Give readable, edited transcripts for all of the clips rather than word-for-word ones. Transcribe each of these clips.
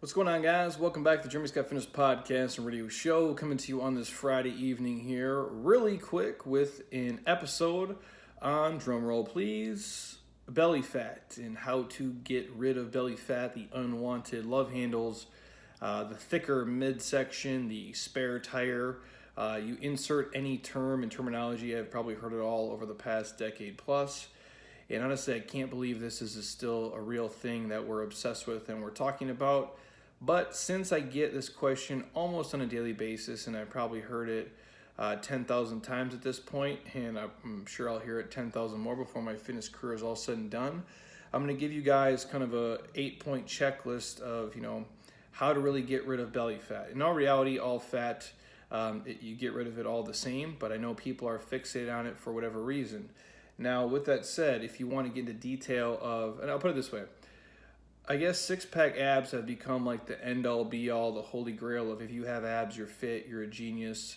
What's going on, guys? Welcome back to the Jeremy's Got Fitness podcast and radio show, coming to you on this Friday evening here, really quick with an episode on, drumroll please, belly fat and how to get rid of belly fat, the unwanted love handles, the thicker midsection, the spare tire. You insert any term and terminology, I've probably heard it all over the past decade plus. And honestly, I can't believe this is still a real thing that we're obsessed with and we're talking about. But since I get this question almost on a daily basis, and I probably heard it 10,000 times at this point, and I'm sure I'll hear it 10,000 more before my fitness career is all said and done, I'm going to give you guys kind of a 8-point checklist of, how to really get rid of belly fat. In all reality, all fat, you get rid of it all the same, but I know people are fixated on it for whatever reason. Now, with that said, if you want to get into detail of, and I'll put it this way, I guess six-pack abs have become like the end-all, be-all, the holy grail of if you have abs, you're fit, you're a genius,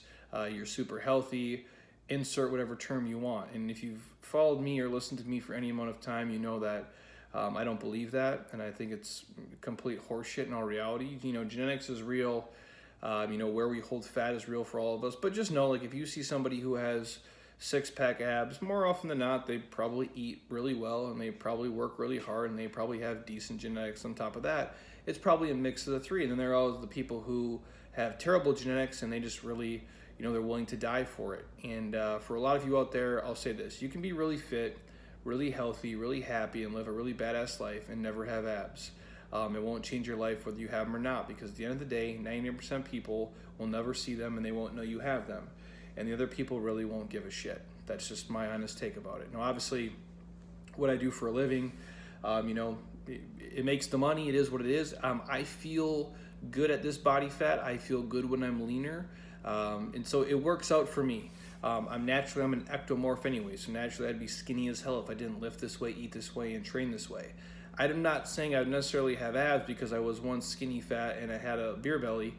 you're super healthy, insert whatever term you want. And if you've followed me or listened to me for any amount of time, you know that I don't believe that, and I think it's complete horseshit in all reality. Genetics is real, where we hold fat is real for all of us, but just know, like, if you see somebody who has six-pack abs, more often than not, they probably eat really well and they probably work really hard and they probably have decent genetics on top of that. It's probably a mix of the three. And then there are always the people who have terrible genetics and they just really, they're willing to die for it. And for a lot of you out there, I'll say this: you can be really fit, really healthy, really happy, and live a really badass life and never have abs. It won't change your life whether you have them or not, because at the end of the day, 99% of people will never see them and they won't know you have them. And the other people really won't give a shit. That's just my honest take about it. Now, obviously, what I do for a living, it makes the money. It is what it is. I feel good at this body fat. I feel good when I'm leaner. And so it works out for me. I'm an ectomorph anyway, so naturally I'd be skinny as hell if I didn't lift this way, eat this way, and train this way. I'm not saying I would necessarily have abs because I was once skinny fat and I had a beer belly.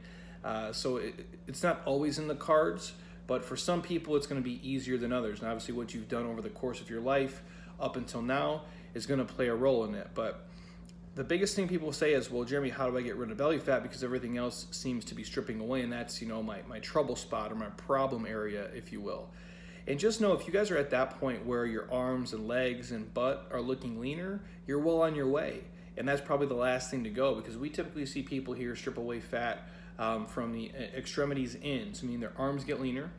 So it's not always in the cards. But for some people, it's going to be easier than others. And obviously what you've done over the course of your life up until now is going to play a role in it. But the biggest thing people say is, well, Jeremy, how do I get rid of belly fat? Because everything else seems to be stripping away. And that's, my trouble spot or my problem area, if you will. And just know, if you guys are at that point where your arms and legs and butt are looking leaner, you're well on your way. And that's probably the last thing to go, because we typically see people here strip away fat from the extremities in. So, their arms get leaner,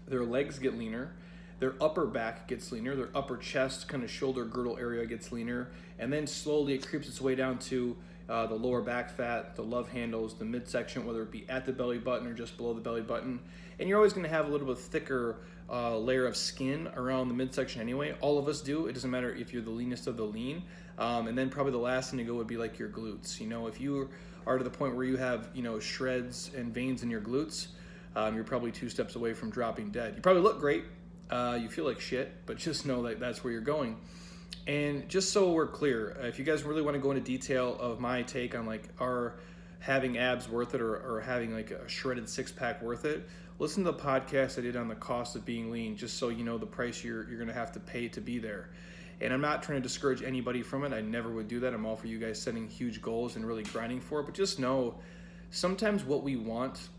their legs get leaner, their upper back gets leaner, their upper chest, kind of shoulder girdle area gets leaner, and then slowly it creeps its way down to the lower back fat, the love handles, the midsection, whether it be at the belly button or just below the belly button. And you're always going to have a little bit thicker layer of skin around the midsection anyway. All of us do. It doesn't matter if you're the leanest of the lean. And then probably the last thing to go would be like your glutes. If you are to the point where you have, shreds and veins in your glutes, you're probably 2 steps away from dropping dead. You probably look great. You feel like shit, but just know that that's where you're going. And just so we're clear, if you guys really want to go into detail of my take on, like, are having abs worth it or having like a shredded six-pack worth it, listen to the podcast I did on the cost of being lean, just so you know the price you're going to have to pay to be there. And I'm not trying to discourage anybody from it. I never would do that. I'm all for you guys setting huge goals and really grinding for it. But just know, sometimes what we want,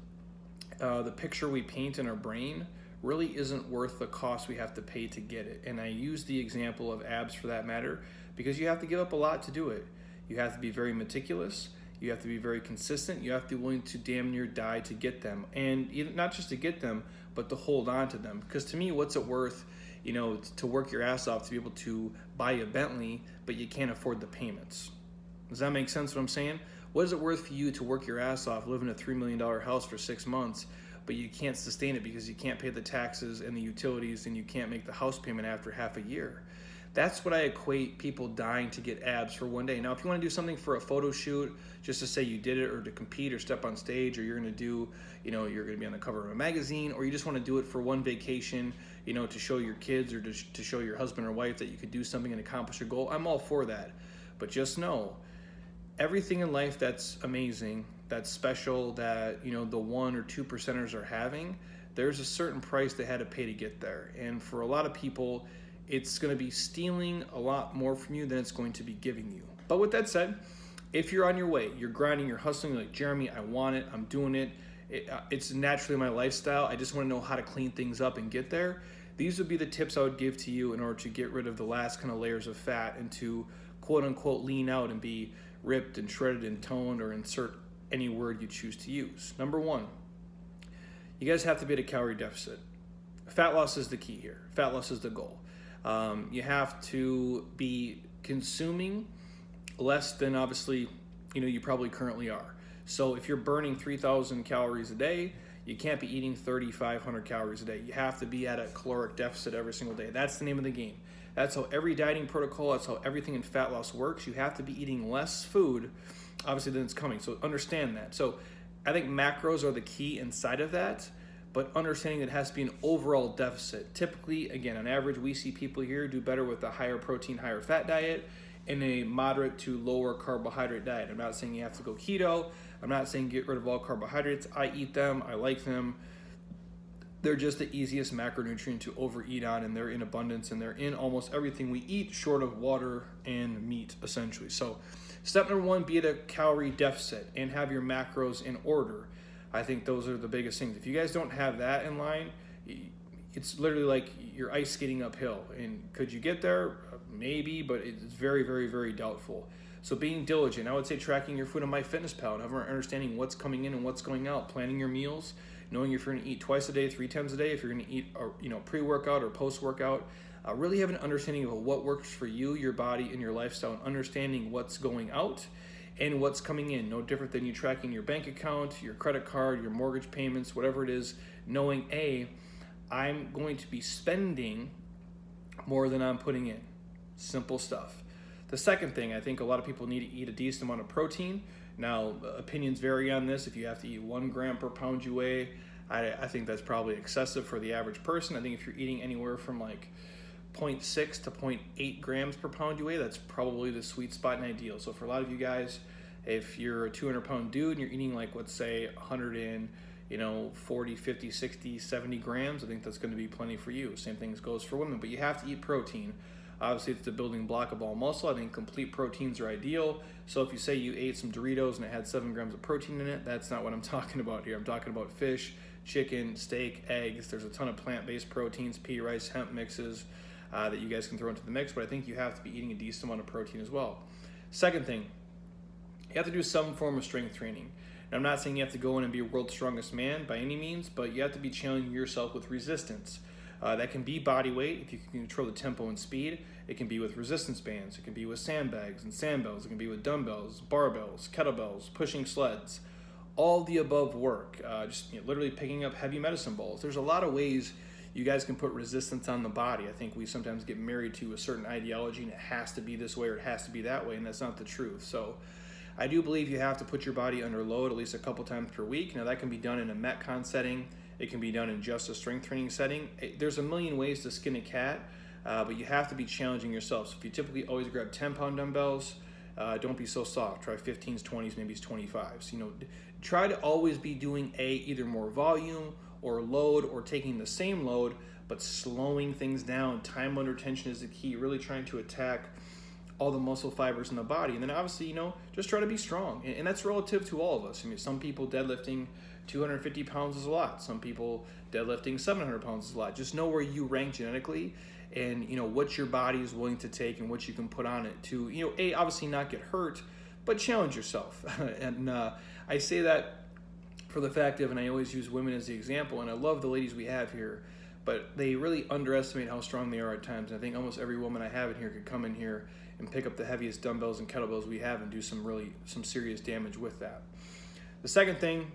the picture we paint in our brain, really isn't worth the cost we have to pay to get it. And I use the example of abs for that matter, because you have to give up a lot to do it. You have to be very meticulous. You have to be very consistent. You have to be willing to damn near die to get them. And even, not just to get them, but to hold on to them. Because to me, what's it worth, to work your ass off to be able to buy a Bentley, but you can't afford the payments? Does that make sense what I'm saying? What is it worth for you to work your ass off, live in a $3 million house for 6 months, but you can't sustain it because you can't pay the taxes and the utilities and you can't make the house payment after half a year? That's what I equate people dying to get abs for one day. Now, if you want to do something for a photo shoot, just to say you did it, or to compete or step on stage, or you're going to do, you're going to be on the cover of a magazine, or you just want to do it for one vacation, to show your kids or to show your husband or wife that you could do something and accomplish your goal, I'm all for that. But just know, everything in life that's amazing, that's special, that, the 1 or 2 percenters are having, there's a certain price they had to pay to get there. And for a lot of people, it's going to be stealing a lot more from you than it's going to be giving you. But with that said, If you're on your way, you're grinding, you're hustling, you're like, Jeremy, I want it, I'm doing it. It's naturally my lifestyle. I just want to know how to clean things up and get there. These would be the tips I would give to you in order to get rid of the last kind of layers of fat and to quote unquote lean out and be ripped and shredded and toned, or insert any word you choose to use. Number one, you guys have to be at a calorie deficit. Fat loss is the key here. Fat loss is the goal. You have to be consuming less than obviously you probably currently are. So if you're burning 3,000 calories a day, you can't be eating 3,500 calories a day. You have to be at a caloric deficit every single day. That's the name of the game. That's how every dieting protocol, that's how everything in fat loss works. You have to be eating less food, obviously, than it's coming. So understand that. So I think macros are the key inside of that, but understanding that it has to be an overall deficit. Typically, again, on average, we see people here do better with a higher protein, higher fat diet and a moderate to lower carbohydrate diet. I'm not saying you have to go keto. I'm not saying get rid of all carbohydrates. I eat them. I like them. They're just the easiest macronutrient to overeat on, and they're in abundance, and they're in almost everything we eat short of water and meat, essentially. So step number one, be at a calorie deficit and have your macros in order. I think those are the biggest things. If you guys don't have that in line, it's literally like you're ice skating uphill. And could you get there? Maybe, but it's very, very, very doubtful. So being diligent, I would say tracking your food on MyFitnessPal and understanding what's coming in and what's going out, planning your meals, knowing if you're going to eat twice a day, 3 times a day, if you're going to eat pre-workout or post-workout. Really have an understanding of what works for you, your body, and your lifestyle, and understanding what's going out and what's coming in. No different than you tracking your bank account, your credit card, your mortgage payments, whatever it is, knowing, I'm going to be spending more than I'm putting in. Simple stuff. The second thing, I think a lot of people need to eat a decent amount of protein. Now, opinions vary on this. If you have to eat 1 gram per pound you weigh, I think that's probably excessive for the average person. I think if you're eating anywhere from like 0.6 to 0.8 grams per pound you weigh, that's probably the sweet spot and ideal. So for a lot of you guys, if you're a 200-pound dude and you're eating like, let's say 40, 50, 60, 70 grams, I think that's going to be plenty for you. Same thing goes for women, but you have to eat protein. Obviously, it's the building block of all muscle. I think complete proteins are ideal. So if you say you ate some Doritos and it had 7 grams of protein in it, that's not what I'm talking about here. I'm talking about fish, chicken, steak, eggs. There's a ton of plant-based proteins, pea, rice, hemp mixes that you guys can throw into the mix, but I think you have to be eating a decent amount of protein as well. Second thing, you have to do some form of strength training. And I'm not saying you have to go in and be a world's strongest man by any means, but you have to be challenging yourself with resistance. That can be body weight if you can control the tempo and speed. It can be with resistance bands. It can be with sandbags and sandbells. It can be with dumbbells, barbells, kettlebells, pushing sleds. All the above work. Literally picking up heavy medicine balls. There's a lot of ways you guys can put resistance on the body. I think we sometimes get married to a certain ideology and it has to be this way or it has to be that way, and that's not the truth. So I do believe you have to put your body under load at least a couple times per week. Now that can be done in a Metcon setting. It can be done in just a strength training setting. There's a million ways to skin a cat, but you have to be challenging yourself. So if you typically always grab 10-pound dumbbells, don't be so soft. Try 15s, 20s, maybe 25s. Try to always be doing either more volume or load or taking the same load, but slowing things down. Time under tension is the key. Really trying to attack all the muscle fibers in the body. And then obviously, just try to be strong. And that's relative to all of us. Some people deadlifting 250 pounds is a lot. Some people deadlifting 700 pounds is a lot. Just know where you rank genetically and, what your body is willing to take and what you can put on it to, obviously not get hurt, but challenge yourself. And I say that for the fact of, and I always use women as the example, and I love the ladies we have here, but they really underestimate how strong they are at times. And I think almost every woman I have in here could come in here and pick up the heaviest dumbbells and kettlebells we have and do some serious damage with that. The second thing,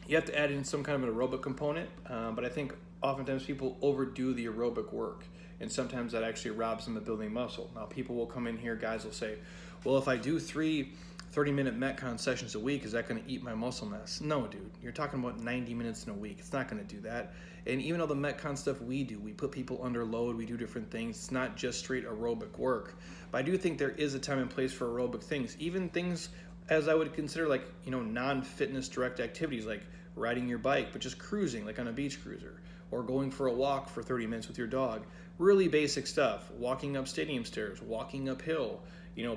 you have to add in some kind of an aerobic component, but I think oftentimes people overdo the aerobic work, and sometimes that actually robs them of building muscle. Now, people will come in here, guys will say, well, if I do 3 30-minute Metcon sessions a week, is that going to eat my muscle mass? No, dude. You're talking about 90 minutes in a week. It's not going to do that. And even all the Metcon stuff we do, we put people under load, we do different things. It's not just straight aerobic work. But I do think there is a time and place for aerobic things, even things as I would consider like, non-fitness direct activities like riding your bike, but just cruising like on a beach cruiser, or going for a walk for 30 minutes with your dog. Really basic stuff. Walking up stadium stairs, walking uphill,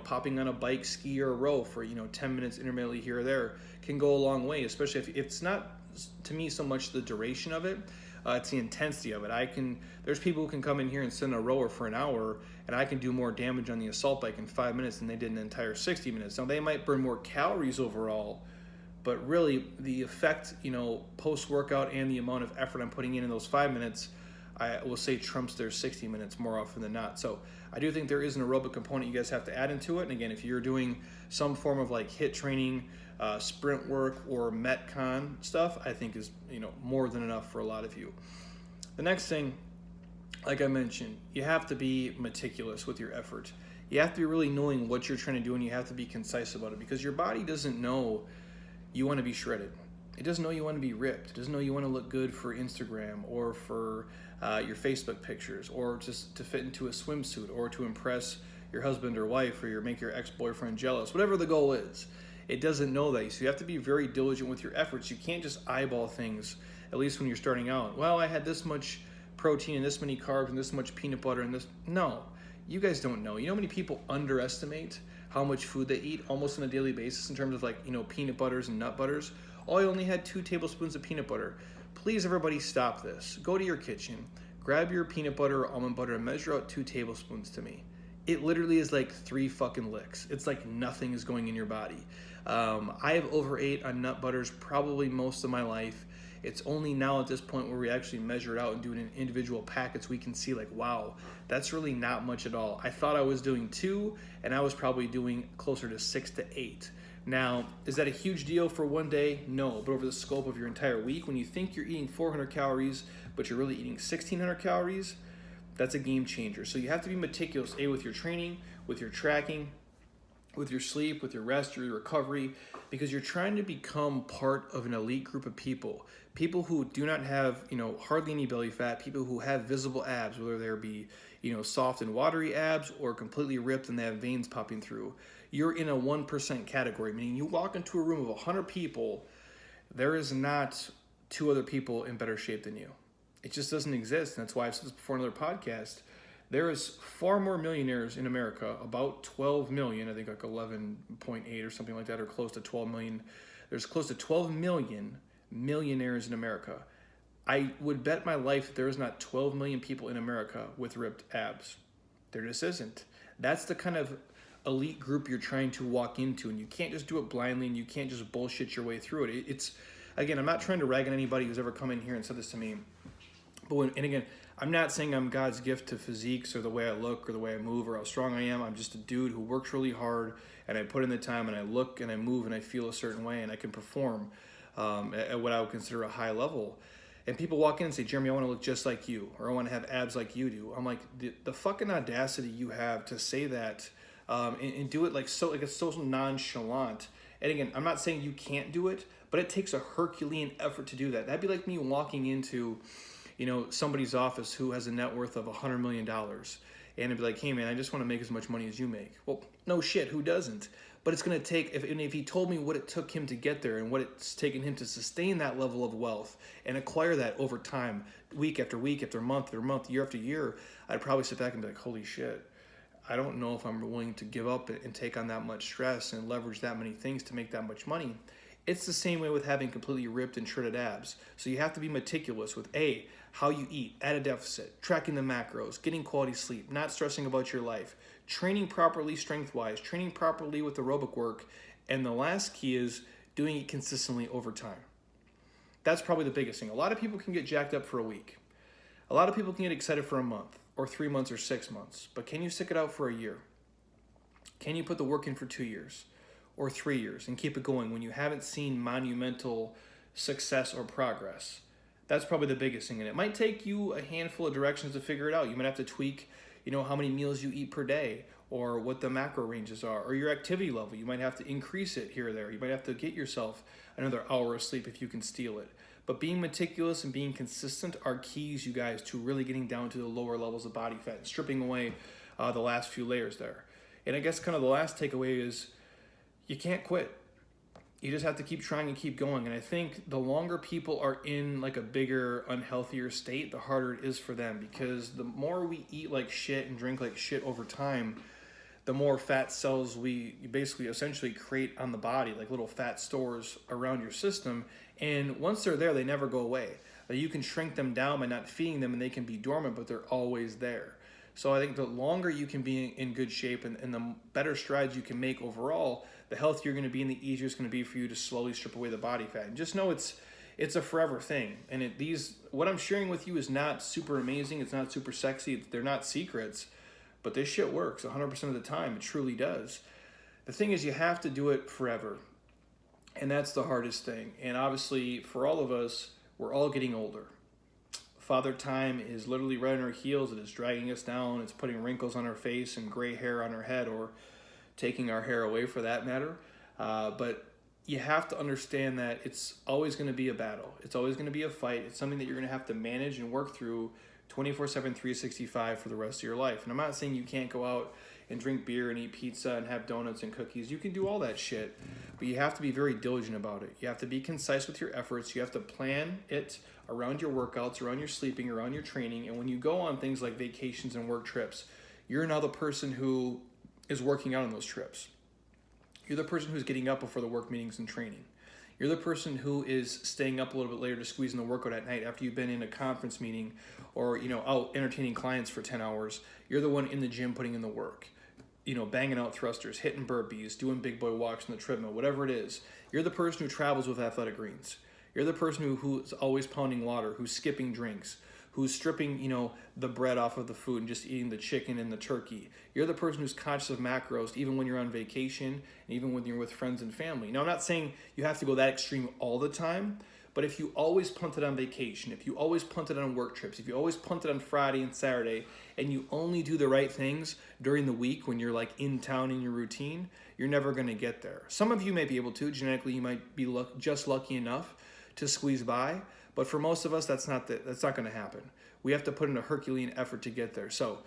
popping on a bike, ski, or a row for 10 minutes intermittently here or there can go a long way, especially if it's not, to me, so much the duration of it. It's the intensity of it. There's people who can come in here and sit in a rower for an hour, and I can do more damage on the assault bike in 5 minutes than they did in an entire 60 minutes. Now, they might burn more calories overall, but really the effect, post-workout and the amount of effort I'm putting in those 5 minutes, I will say trumps their 60 minutes more often than not. So I do think there is an aerobic component you guys have to add into it. And again, if you're doing some form of like HIIT training, sprint work, or Metcon stuff, I think is more than enough for a lot of you. The next thing, like I mentioned, you have to be meticulous with your effort. You have to be really knowing what you're trying to do, and you have to be concise about it, because your body doesn't know you want to be shredded. It doesn't know you want to be ripped. It doesn't know you want to look good for Instagram or for your Facebook pictures, or just to fit into a swimsuit, or to impress your husband or wife, or make your ex-boyfriend jealous. Whatever the goal is, it doesn't know that. So you have to be very diligent with your efforts. You can't just eyeball things, at least when you're starting out. Well, I had this much protein and this many carbs and this much peanut butter and this. No, you guys don't know. You know how many people underestimate how much food they eat almost on a daily basis in terms of peanut butters and nut butters? Oh, I only had 2 tablespoons of peanut butter. Please, everybody, stop this. Go to your kitchen, grab your peanut butter or almond butter, and measure out 2 tablespoons to me. It literally is like 3 fucking licks. It's like nothing is going in your body. I have overate on nut butters probably most of my life. It's only now at this point where we actually measure it out and do it in individual packets, we can see like, wow, that's really not much at all. I thought I was doing 2, and I was probably doing closer to 6 to 8. Now, is that a huge deal for one day? No, but over the scope of your entire week, when you think you're eating 400 calories, but you're really eating 1,600 calories, that's a game changer. So you have to be meticulous, with your training, with your tracking, with your sleep, with your rest, your recovery, because you're trying to become part of an elite group of people who do not have, hardly any belly fat, people who have visible abs, whether they be, soft and watery abs or completely ripped and they have veins popping through. You're in a 1% category, meaning you walk into a room of 100 people, there is not 2 other people in better shape than you. It just doesn't exist. And that's why I've said this before in another podcast. There is far more millionaires in America, about 12 million, I think like 11.8 or something like that, or close to 12 million. There's close to 12 million millionaires in America. I would bet my life that there is not 12 million people in America with ripped abs. There just isn't. That's the kind of elite group you're trying to walk into, and you can't just do it blindly, and you can't just bullshit your way through it. It's, again, I'm not trying to rag on anybody who's ever come in here and said this to me, but again, I'm not saying I'm God's gift to physiques or the way I look or the way I move or how strong I am. I'm just a dude who works really hard, and I put in the time, and I look and I move and I feel a certain way, and I can perform at what I would consider a high level. And people walk in and say, Jeremy, I want to look just like you, or I want to have abs like you do. I'm like, the fucking audacity you have to say that and do it like it's so nonchalant. And again, I'm not saying you can't do it, but it takes a Herculean effort to do that. That'd be like me walking into, somebody's office who has a net worth of $100 million. And it'd be like, hey man, I just want to make as much money as you make. Well, no shit, who doesn't? But it's going to take, if he told me what it took him to get there and what it's taken him to sustain that level of wealth and acquire that over time, week after week, after month, year after year, I'd probably sit back and be like, holy shit, I don't know if I'm willing to give up and take on that much stress and leverage that many things to make that much money. It's the same way with having completely ripped and shredded abs. So you have to be meticulous with how you eat, at a deficit, tracking the macros, getting quality sleep, not stressing about your life, training properly strength-wise, training properly with aerobic work, and the last key is doing it consistently over time. That's probably the biggest thing. A lot of people can get jacked up for a week. A lot of people can get excited for a month, or 3 months, or 6 months. But can you stick it out for a year? Can you put the work in for 2 years, or 3 years, and keep it going when you haven't seen monumental success or progress? That's probably the biggest thing. And it might take you a handful of directions to figure it out. You might have to tweak how many meals you eat per day, or what the macro ranges are, or your activity level. You might have to increase it here or there. You might have to get yourself another hour of sleep if you can steal it. But being meticulous and being consistent are keys, you guys, to really getting down to the lower levels of body fat and stripping away the last few layers there. And I guess kind of the last takeaway is you can't quit. You just have to keep trying and keep going. And I think the longer people are in like a bigger, unhealthier state, the harder it is for them, because the more we eat like shit and drink like shit over time, the more fat cells we basically essentially create on the body, like little fat stores around your system. And once they're there, they never go away. You can shrink them down by not feeding them, and they can be dormant, but they're always there. So I think the longer you can be in good shape, and the better strides you can make overall, the healthier you're going to be, and the easier it's going to be for you to slowly strip away the body fat. And just know it's a forever thing. And what I'm sharing with you is not super amazing. It's not super sexy. They're not secrets, but this shit works 100% of the time. It truly does. The thing is, you have to do it forever. And that's the hardest thing. And obviously, for all of us, we're all getting older. Father Time is literally right on our heels. It is dragging us down. It's putting wrinkles on our face and gray hair on our head, or taking our hair away for that matter. But you have to understand that it's always going to be a battle. It's always going to be a fight. It's something that you're going to have to manage and work through 24/7, 365 for the rest of your life. And I'm not saying you can't go out and drink beer and eat pizza and have donuts and cookies. You can do all that shit, but you have to be very diligent about it. You have to be concise with your efforts. You have to plan it around your workouts, around your sleeping, around your training. And when you go on things like vacations and work trips, you're now the person who is working out on those trips. You're the person who's getting up before the work meetings and training. You're the person who is staying up a little bit later to squeeze in the workout at night after you've been in a conference meeting, or out entertaining clients for 10 hours. You're the one in the gym putting in the work, banging out thrusters, hitting burpees, doing big boy walks on the treadmill, whatever it is. You're the person who travels with athletic greens. You're the person who's always pounding water, who's skipping drinks, who's stripping, the bread off of the food and just eating the chicken and the turkey. You're the person who's conscious of macros, even when you're on vacation and even when you're with friends and family. Now, I'm not saying you have to go that extreme all the time, but if you always punt it on vacation, if you always punt it on work trips, if you always punt it on Friday and Saturday, and you only do the right things during the week when you're like in town in your routine, you're never going to get there. Some of you may be able to. Genetically, you might be just lucky enough to squeeze by, but for most of us, that's not going to happen. We have to put in a Herculean effort to get there. So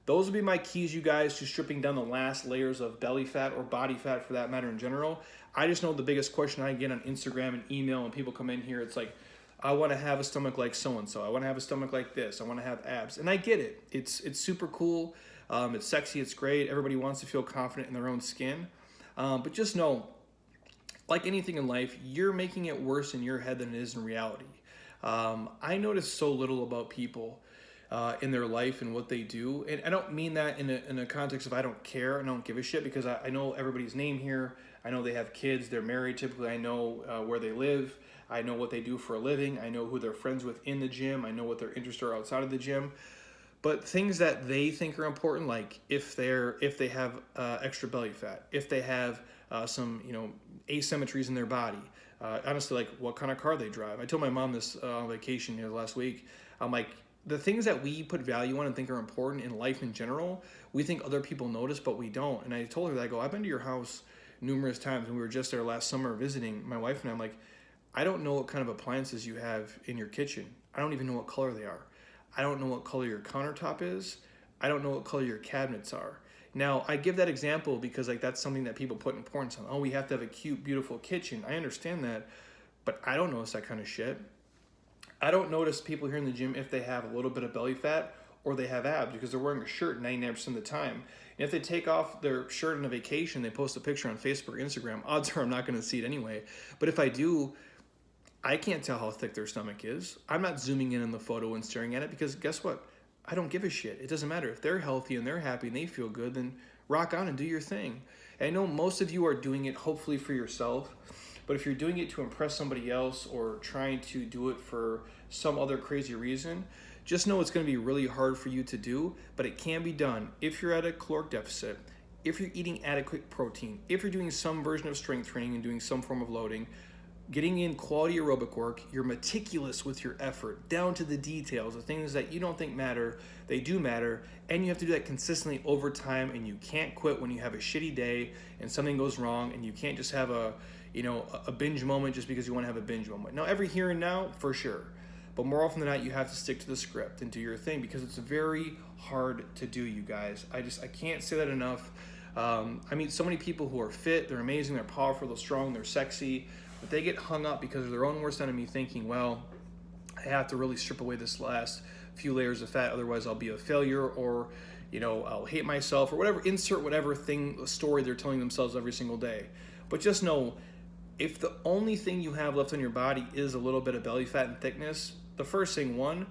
those would be my keys, you guys, to stripping down the last layers of belly fat, or body fat for that matter in general. I just know the biggest question I get on Instagram and email when people come in here, it's like, I want to have a stomach like so-and-so. I want to have a stomach like this. I want to have abs. And I get it. It's super cool. It's sexy. It's great. Everybody wants to feel confident in their own skin. But just know, like anything in life, you're making it worse in your head than it is in reality. I notice so little about people in their life and what they do. And I don't mean that in a context of I don't care, I don't give a shit, because I know everybody's name here. I know they have kids, they're married typically, I know where they live, I know what they do for a living, I know who they're friends with in the gym, I know what their interests are outside of the gym. But things that they think are important, like if they have extra belly fat, if they have some asymmetries in their body, honestly, like what kind of car they drive. I told my mom this on vacation last week. I'm like, the things that we put value on and think are important in life in general, we think other people notice, but we don't. And I told her that, I go, I've been to your house numerous times, and we were just there last summer visiting, my wife and I'm like, I don't know what kind of appliances you have in your kitchen. I don't even know what color they are. I don't know what color your countertop is. I don't know what color your cabinets are. Now, I give that example because that's something that people put importance on. Oh, we have to have a cute, beautiful kitchen. I understand that, but I don't notice that kind of shit. I don't notice people here in the gym if they have a little bit of belly fat or they have abs, because they're wearing a shirt 99% of the time. And if they take off their shirt on a vacation, they post a picture on Facebook or Instagram, odds are I'm not going to see it anyway. But if I do, I can't tell how thick their stomach is. I'm not zooming in on the photo and staring at it, because guess what? I don't give a shit. It doesn't matter. If they're healthy and they're happy and they feel good, then rock on and do your thing. And I know most of you are doing it hopefully for yourself, but if you're doing it to impress somebody else or trying to do it for some other crazy reason, just know it's going to be really hard for you to do, but it can be done if you're at a caloric deficit, if you're eating adequate protein, if you're doing some version of strength training and doing some form of loading, getting in quality aerobic work, you're meticulous with your effort, down to the details, the things that you don't think matter, they do matter, and you have to do that consistently over time, and you can't quit when you have a shitty day and something goes wrong, and you can't just have a binge moment just because you want to have a binge moment. Now, every here and now, for sure, but more often than not, you have to stick to the script and do your thing, because it's very hard to do, you guys. I can't say that enough. I meet so many people who are fit, they're amazing, they're powerful, they're strong, they're sexy, but they get hung up because of their own worst enemy, thinking, well, I have to really strip away this last few layers of fat, otherwise I'll be a failure, or I'll hate myself or whatever, insert whatever story they're telling themselves every single day. But just know, if the only thing you have left on your body is a little bit of belly fat and thickness, the first thing, one,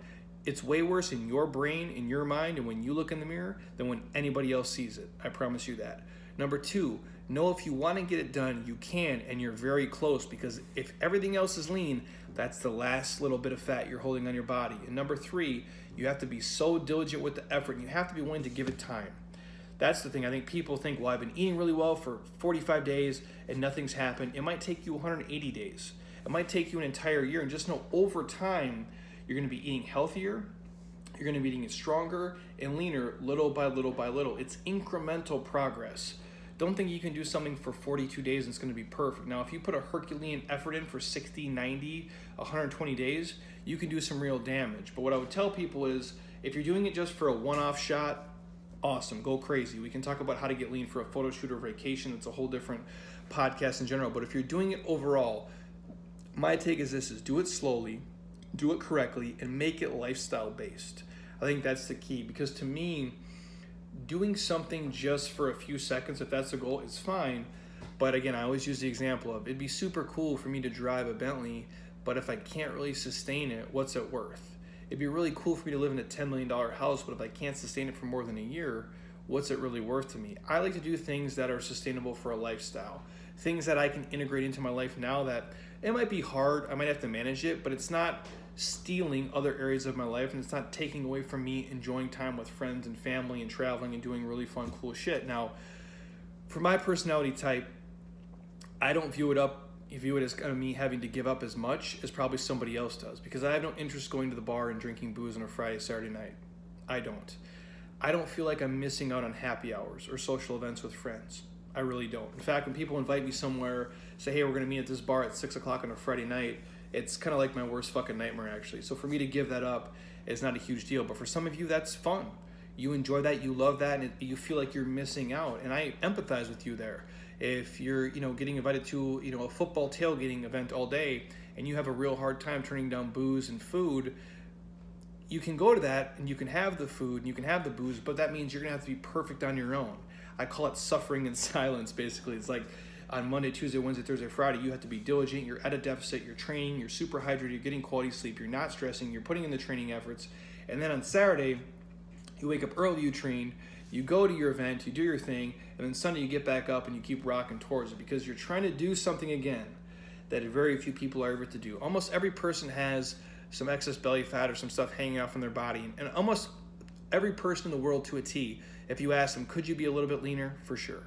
it's way worse in your brain, in your mind, and when you look in the mirror than when anybody else sees it. I promise you that. Number two, know if you want to get it done, you can, and you're very close, because if everything else is lean, that's the last little bit of fat you're holding on your body. And number three, you have to be so diligent with the effort, and you have to be willing to give it time. That's the thing. I think people think, well, I've been eating really well for 45 days and nothing's happened. It might take you 180 days. It might take you an entire year, and just know over time, you're going to be eating healthier, you're going to be eating stronger and leaner little by little by little. It's incremental progress. Don't think you can do something for 42 days and it's going to be perfect. Now, if you put a Herculean effort in for 60, 90, 120 days, you can do some real damage. But what I would tell people is, if you're doing it just for a one-off shot, awesome, go crazy. We can talk about how to get lean for a photo shoot or vacation. It's a whole different podcast in general. But if you're doing it overall, my take is this: is do it slowly, do it correctly, and make it lifestyle based. I think that's the key, because to me, doing something just for a few seconds, if that's the goal, is fine. But again, I always use the example of, it'd be super cool for me to drive a Bentley, but if I can't really sustain it, what's it worth? It'd be really cool for me to live in a $10 million house, but if I can't sustain it for more than a year, what's it really worth to me? I like to do things that are sustainable for a lifestyle, things that I can integrate into my life now that it might be hard, I might have to manage it, but it's not stealing other areas of my life, and it's not taking away from me enjoying time with friends and family and traveling and doing really fun, cool shit. Now, for my personality type, I don't view it as kind of me having to give up as much as probably somebody else does, because I have no interest going to the bar and drinking booze on a Friday, Saturday night. I don't feel like I'm missing out on happy hours or social events with friends. I really don't. In fact, when people invite me somewhere, say, hey, we're going to meet at this bar at 6 o'clock on a Friday night, it's kind of like my worst fucking nightmare, actually. So for me to give that up is not a huge deal. But for some of you, that's fun. You enjoy that, you love that, and you feel like you're missing out. And I empathize with you there. If you're, getting invited to, a football tailgating event all day and you have a real hard time turning down booze and food, you can go to that and you can have the food and you can have the booze, but that means you're going to have to be perfect on your own. I call it suffering in silence, basically. It's like on Monday, Tuesday, Wednesday, Thursday, Friday, you have to be diligent, you're at a deficit, you're training, you're super hydrated, you're getting quality sleep, you're not stressing, you're putting in the training efforts. And then on Saturday, you wake up early, you train, you go to your event, you do your thing, and then Sunday you get back up and you keep rocking towards it, because you're trying to do something again that very few people are able to do. Almost every person has some excess belly fat or some stuff hanging out from their body, and almost every person in the world to a T, if you ask them, could you be a little bit leaner? For sure.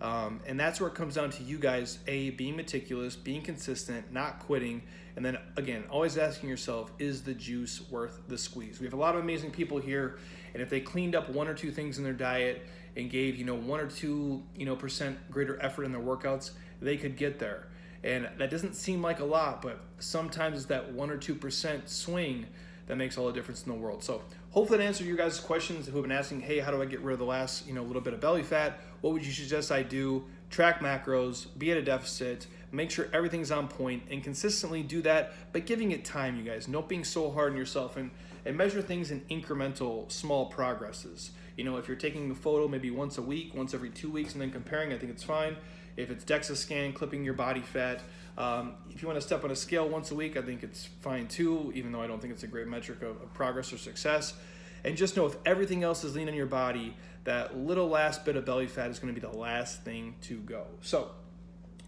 And that's where it comes down to you guys, being meticulous, being consistent, not quitting, and then again, always asking yourself, is the juice worth the squeeze? We have a lot of amazing people here, and if they cleaned up one or two things in their diet and gave 1 or 2% greater effort in their workouts, they could get there. And that doesn't seem like a lot, but sometimes it's that 1 or 2% swing that makes all the difference in the world. So hopefully that answered your guys' questions who have been asking, hey, how do I get rid of the last little bit of belly fat? What would you suggest I do? Track macros, be at a deficit, make sure everything's on point, and consistently do that by giving it time, you guys. Not being so hard on yourself, and measure things in incremental, small progresses. If you're taking a photo maybe once a week, once every 2 weeks, and then comparing, I think it's fine. If it's DEXA scan, clipping your body fat, if you want to step on a scale once a week, I think it's fine too, even though I don't think it's a great metric of progress or success. And just know, if everything else is lean in your body, that little last bit of belly fat is going to be the last thing to go. So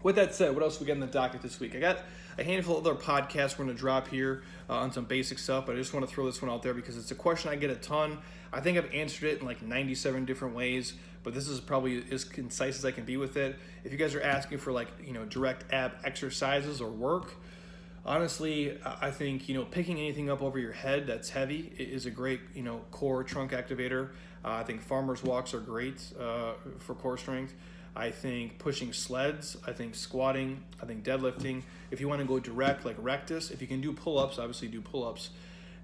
with that said, what else we got in the docket this week? I got a handful of other podcasts we're going to drop here on some basic stuff, but I just want to throw this one out there because it's a question I get a ton. I think I've answered it in like 97 different ways, but this is probably as concise as I can be with it. If you guys are asking for direct ab exercises or work, honestly, I think, picking anything up over your head that's heavy is a great, core trunk activator. I think farmer's walks are great for core strength. I think pushing sleds, I think squatting, I think deadlifting. If you want to go direct, like rectus, if you can do pull-ups, obviously do pull-ups.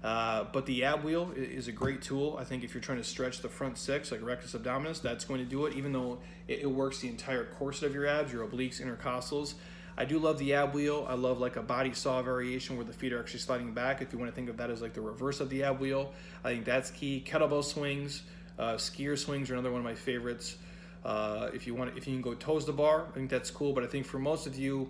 But the ab wheel is a great tool. I think if you're trying to stretch the front six, like rectus abdominis, that's going to do it, even though it works the entire corset of your abs, your obliques, intercostals. I do love the ab wheel. I love like a body saw variation where the feet are actually sliding back. If you want to think of that as like the reverse of the ab wheel, I think that's key. Kettlebell swings, Skier swings are another one of my favorites. If you can go toes to bar, I think that's cool. But I think for most of you,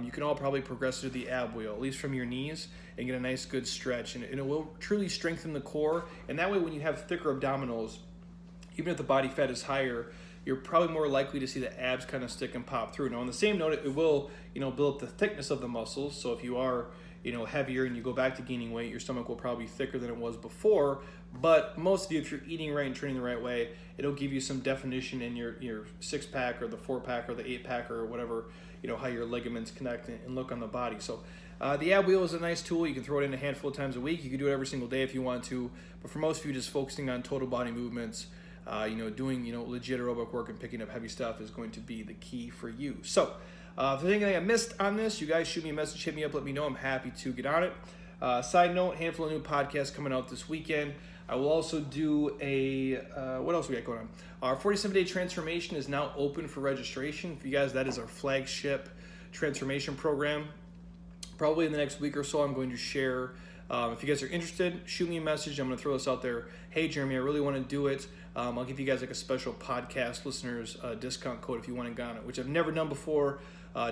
you can all probably progress through the ab wheel, at least from your knees, and get a nice good stretch. And it will truly strengthen the core. And that way, when you have thicker abdominals, even if the body fat is higher, you're probably more likely to see the abs kind of stick and pop through. Now, on the same note, it will, build up the thickness of the muscles. So if you are, heavier and you go back to gaining weight, your stomach will probably be thicker than it was before. But most of you, if you're eating right and training the right way, it'll give you some definition in your 6-pack or the 4-pack or the 8-pack or whatever, how your ligaments connect and look on the body. So the ab wheel is a nice tool. You can throw it in a handful of times a week. You can do it every single day if you want to. But for most of you, just focusing on total body movements, doing, legit aerobic work and picking up heavy stuff is going to be the key for you. So if there's anything I missed on this, you guys shoot me a message, hit me up, let me know. I'm happy to get on it. Side note, handful of new podcasts coming out this weekend. I will also do what else we got going on? Our 47-day transformation is now open for registration. For you guys, that is our flagship transformation program. Probably in the next week or so, I'm going to share. If you guys are interested, shoot me a message. I'm going to throw this out there. Hey, Jeremy, I really want to do it. I'll give you guys like a special podcast listeners discount code if you want to get on it, which I've never done before.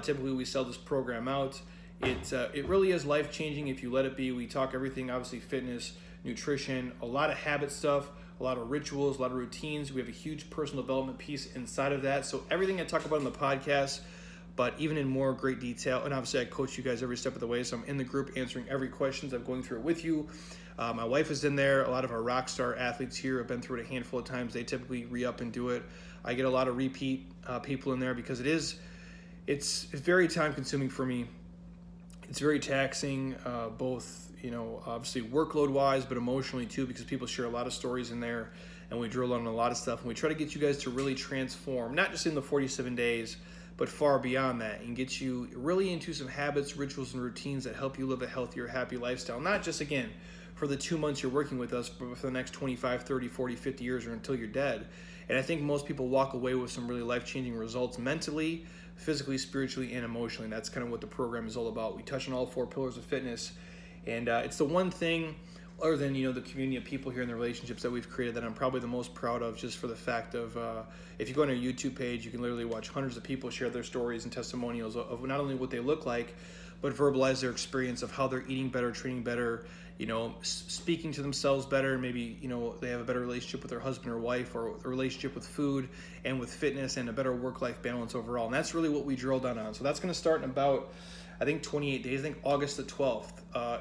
Typically, we sell this program out. It really is life-changing if you let it be. We talk everything, obviously fitness, nutrition, a lot of habit stuff, a lot of rituals, a lot of routines. We have a huge personal development piece inside of that. So everything I talk about in the podcast, but even in more great detail. And obviously I coach you guys every step of the way. So I'm in the group answering every question. I'm going through it with you. My wife is in there. A lot of our rock star athletes here have been through it a handful of times. They typically re-up and do it. I get a lot of repeat people in there because it's very time consuming for me. It's very taxing, both, obviously workload wise, but emotionally too, because people share a lot of stories in there and we drill on a lot of stuff. And we try to get you guys to really transform, not just in the 47 days, but far beyond that, and get you really into some habits, rituals, and routines that help you live a healthier, happy lifestyle. Not just, again, for the 2 months you're working with us, but for the next 25, 30, 40, 50 years or until you're dead. And I think most people walk away with some really life-changing results mentally, physically, spiritually, and emotionally. And that's kind of what the program is all about. We touch on all 4 pillars of fitness. And it's the one thing, other than, the community of people here and the relationships that we've created, that I'm probably the most proud of, just for the fact of, if you go on our YouTube page, you can literally watch hundreds of people share their stories and testimonials of not only what they look like, but verbalize their experience of how they're eating better, training better, speaking to themselves better. Maybe, they have a better relationship with their husband or wife, or a relationship with food and with fitness, and a better work-life balance overall. And that's really what we drilled down on. So that's going to start in about, I think, 28 days. I think August the 12th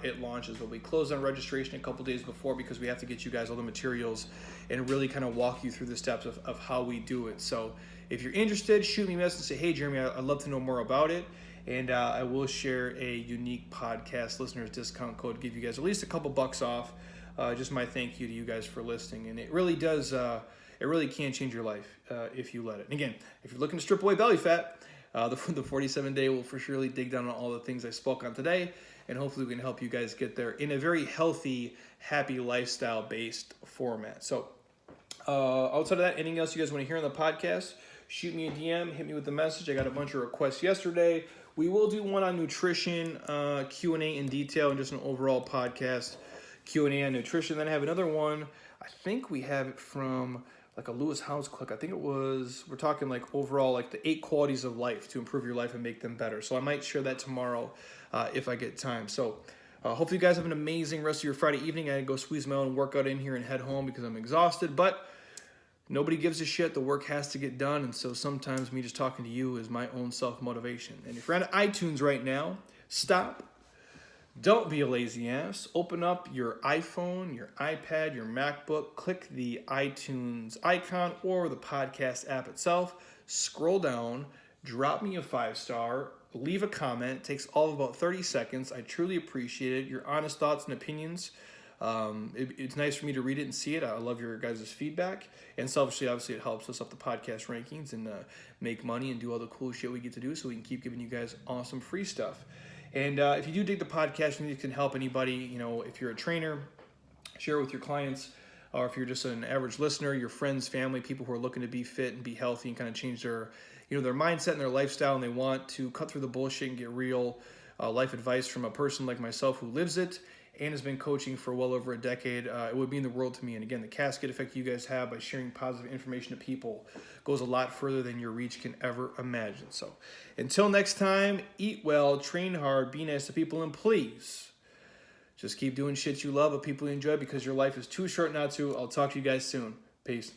it launches, but we close on registration a couple days before because we have to get you guys all the materials and really kind of walk you through the steps of how we do it. So if you're interested, shoot me a message and say, hey, Jeremy, I'd love to know more about it. And I will share a unique podcast listeners discount code to give you guys at least a couple bucks off. Just my thank you to you guys for listening. And it really does, it really can change your life if you let it. And again, if you're looking to strip away belly fat, the 47-day will for surely dig down on all the things I spoke on today, and hopefully we can help you guys get there in a very healthy, happy lifestyle-based format. So outside of that, anything else you guys want to hear on the podcast, shoot me a DM, hit me with a message. I got a bunch of requests yesterday. We will do one on nutrition, Q&A in detail, and just an overall podcast Q&A on nutrition. Then I have another one. I think we have it from like a Lewis Howes clip. I think it was, we're talking like overall like the 8 qualities of life to improve your life and make them better. So I might share that tomorrow if I get time. So hopefully you guys have an amazing rest of your Friday evening. I gotta go squeeze my own workout in here and head home because I'm exhausted, but nobody gives a shit. The work has to get done. And so sometimes me just talking to you is my own self-motivation. And if you're on iTunes right now, stop. Don't be a lazy ass. Open up your iPhone, your iPad, your MacBook, click the iTunes icon or the podcast app itself, scroll down, drop me a 5-star, leave a comment. It takes all of about 30 seconds. I truly appreciate it. Your honest thoughts and opinions. It's nice for me to read it and see it. I love your guys' feedback. And selfishly, obviously, it helps us up the podcast rankings and make money and do all the cool shit we get to do so we can keep giving you guys awesome free stuff. And if you do dig the podcast and you can help anybody, if you're a trainer, share it with your clients, or if you're just an average listener, your friends, family, people who are looking to be fit and be healthy and kind of change their, their mindset and their lifestyle, and they want to cut through the bullshit and get real life advice from a person like myself who lives it and has been coaching for well over a decade. It would mean the world to me. And again, the cascade effect you guys have by sharing positive information to people goes a lot further than your reach can ever imagine. So until next time, eat well, train hard, be nice to people, and please just keep doing shit you love with people you enjoy, because your life is too short not to. I'll talk to you guys soon. Peace.